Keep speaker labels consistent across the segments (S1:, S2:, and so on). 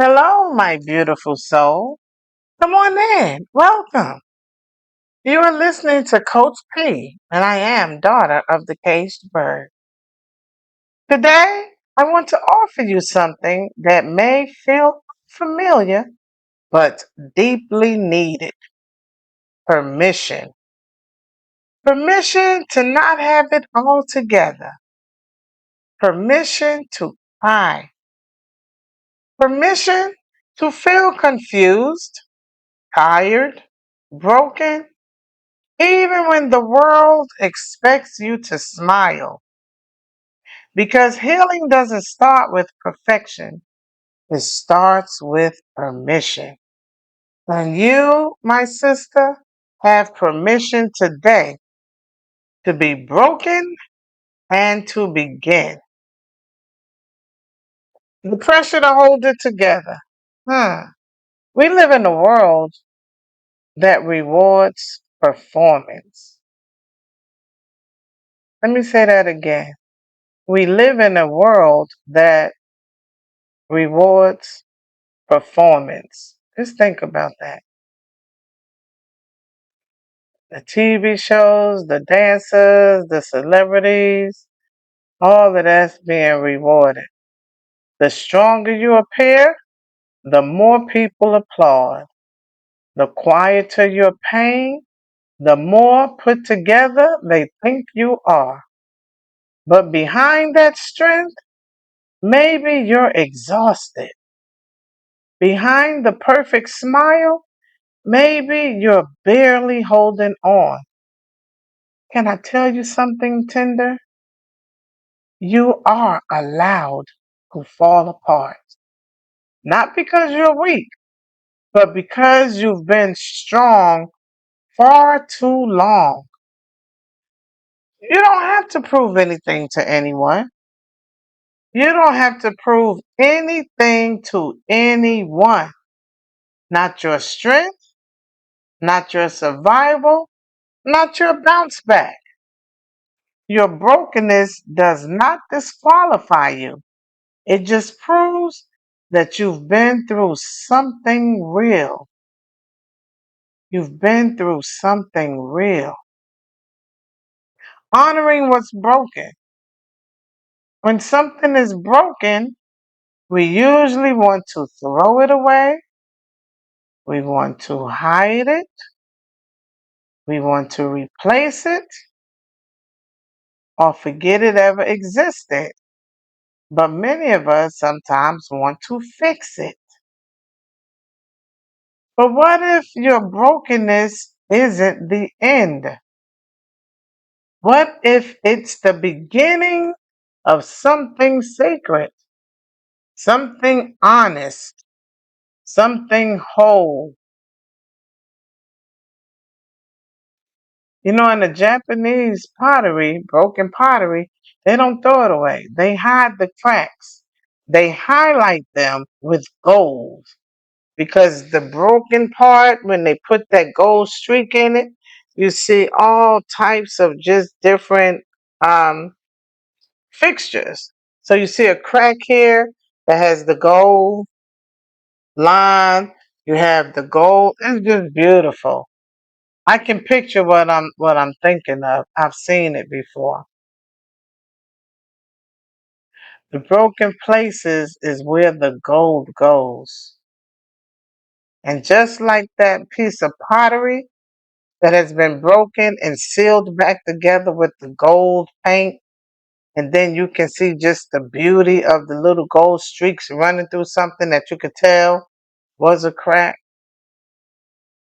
S1: Hello, my beautiful soul. Come on in. Welcome. You are listening to Coach P, and I am daughter of the caged bird. Today, I want to offer you something that may feel familiar, but deeply needed. Permission. Permission to not have it all together. Permission to cry. Permission to feel confused, tired, broken, even when the world expects you to smile. Because healing doesn't start with perfection, it starts with permission. And you, my sister, have permission today to be broken and to begin. The pressure to hold it together. We live in a world that rewards performance. Let me say that again. We live in a world that rewards performance. Just think about that. The TV shows, the dancers, the celebrities, all of that's being rewarded. The stronger you appear, the more people applaud. The quieter your pain, the more put together they think you are. But behind that strength, maybe you're exhausted. Behind the perfect smile, maybe you're barely holding on. Can I tell you something tender? You are allowed to fall apart. Not because you're weak, but because you've been strong far too long. You don't have to prove anything to anyone. You don't have to prove anything to anyone. Not your strength, not your survival, not your bounce back. Your brokenness does not disqualify you. It just proves that you've been through something real. You've been through something real. Honoring what's broken. When something is broken, we usually want to throw it away. We want to hide it. We want to replace it or forget it ever existed. But many of us sometimes want to fix it. But what if your brokenness isn't the end? What if it's the beginning of something sacred, something honest, something whole? You know, in the Japanese pottery, broken pottery, they don't throw it away. They hide the cracks. They highlight them with gold because the broken part, when they put that gold streak in it, you see all types of just different um, fixtures. So you see a crack here that has the gold line. You have the gold. It's just beautiful. I can picture what I'm thinking of. I've seen it before. The broken places is where the gold goes. And just like that piece of pottery that has been broken and sealed back together with the gold paint, and then you can see just the beauty of the little gold streaks running through something that you could tell was a crack.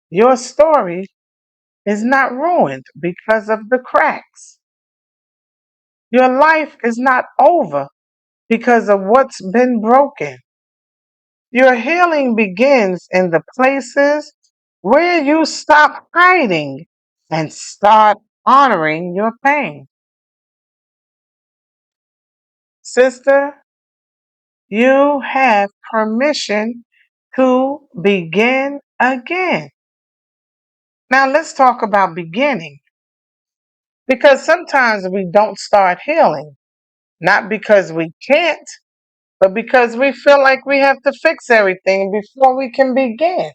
S1: Your story is not ruined because of the cracks. Your life is not over because of what's been broken. Your healing begins in the places where you stop hiding and start honoring your pain. Sister, you have permission to begin again. Now let's talk about beginning because sometimes we don't start healing, not because we can't, but because we feel like we have to fix everything before we can begin.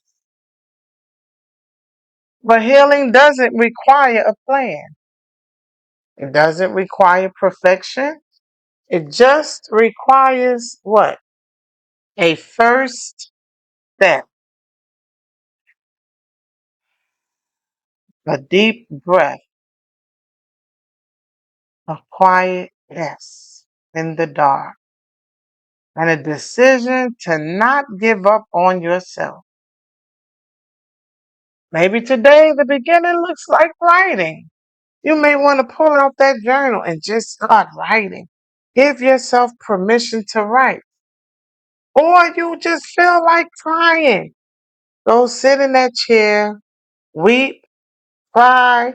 S1: But healing doesn't require a plan. It doesn't require perfection. It just requires what? A first step, a deep breath, a quiet yes in the dark, and a decision to not give up on yourself. Maybe today the beginning looks like writing. You may want to pull out that journal and just start writing. Give yourself permission to write. Or you just feel like crying. Go sit in that chair, weep, cry,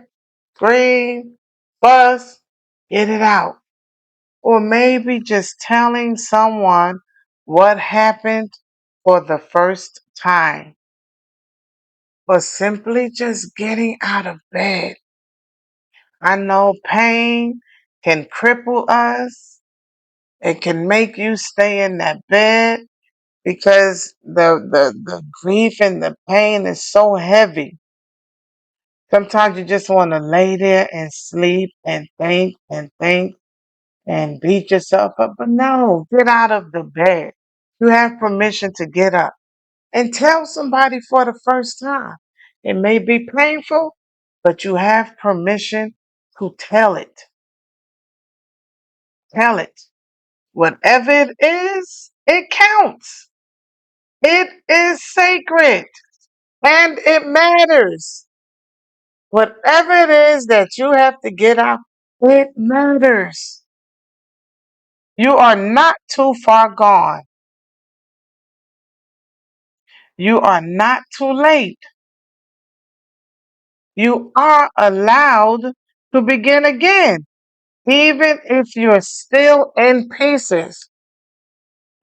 S1: scream, fuss, get it out. Or maybe just telling someone what happened for the first time. Or simply just getting out of bed. I know pain can cripple us. It can make you stay in that bed because the grief and the pain is so heavy. Sometimes you just want to lay there and sleep and think and beat yourself up. But no, get out of the bed. You have permission to get up and tell somebody for the first time. It may be painful, but you have permission to tell it. Tell it. Whatever it is, it counts. It is sacred and it matters. Whatever it is that you have to get out, it matters. You are not too far gone. You are not too late. You are allowed to begin again, even if you're still in pieces.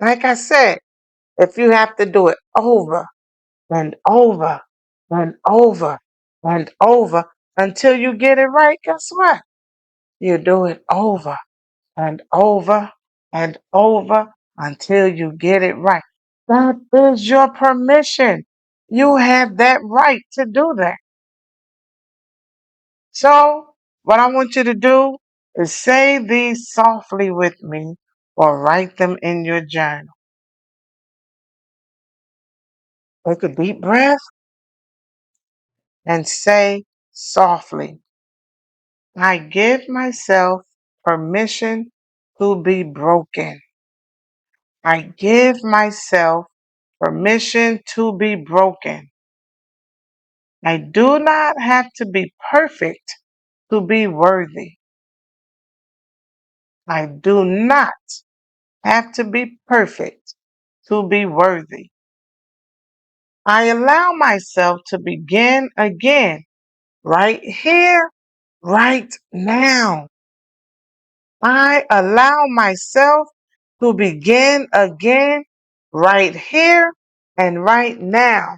S1: Like I said, if you have to do it over and over and over and over until you get it right, guess what? You do it over and over and over until you get it right. That is your permission. You have that right to do that. So, what I want you to do is say these softly with me or write them in your journal. Take a deep breath and say softly, I give myself permission to be broken. I give myself permission to be broken. I do not have to be perfect to be worthy. I do not have to be perfect to be worthy. I allow myself to begin again right here, right now. I allow myself to begin again right here and right now.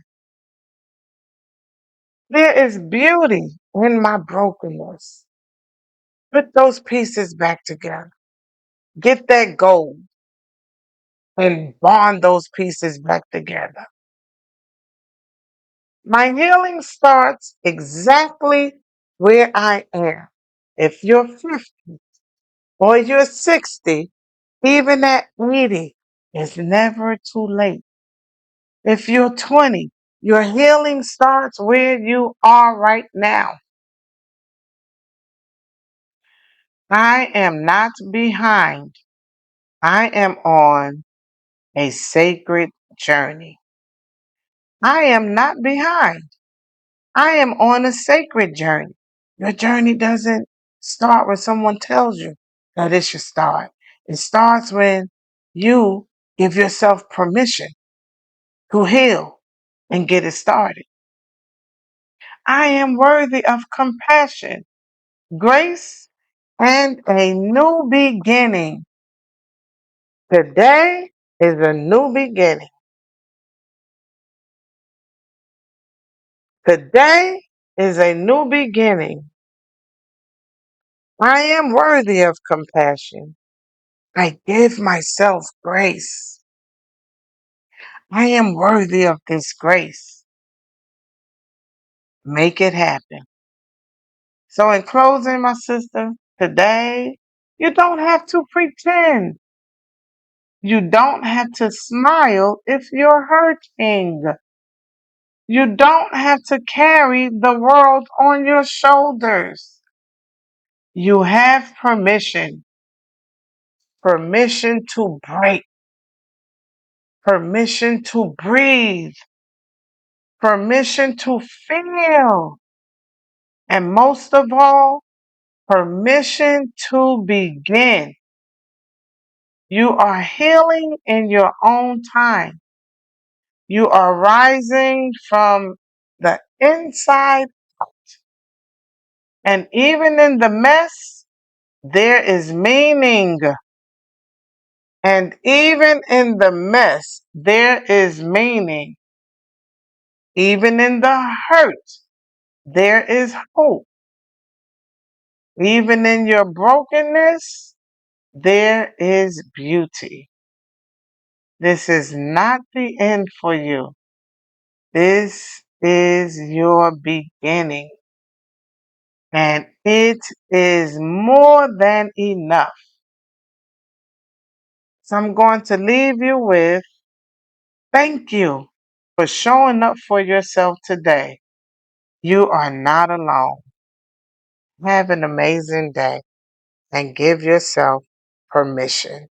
S1: There is beauty in my brokenness. Put those pieces back together. Get that gold and bond those pieces back together. My healing starts exactly where I am. If you're 50 or you're 60, even at 80, it's never too late. If you're 20, your healing starts where you are right now. I am not behind. I am on a sacred journey. I am not behind. I am on a sacred journey. Your journey doesn't start when someone tells you that it should start. It starts when you give yourself permission to heal and get it started. I am worthy of compassion, grace, and a new beginning. Today is a new beginning. Today is a new beginning. I am worthy of compassion, I give myself grace. I am worthy of this grace. Make it happen. So, in closing, my sister, today, you don't have to pretend. You don't have to smile if you're hurting. You don't have to carry the world on your shoulders. You have permission to break, permission to breathe, permission to feel, and most of all, permission to begin. You are healing in your own time. You are rising from the inside, and even in the mess, there is meaning. And even in the mess, there is meaning. Even in the hurt, there is hope. Even in your brokenness, there is beauty. This is not the end for you. This is your beginning. And it is more than enough. So I'm going to leave you with thank you for showing up for yourself today. You are not alone. Have an amazing day and give yourself permission.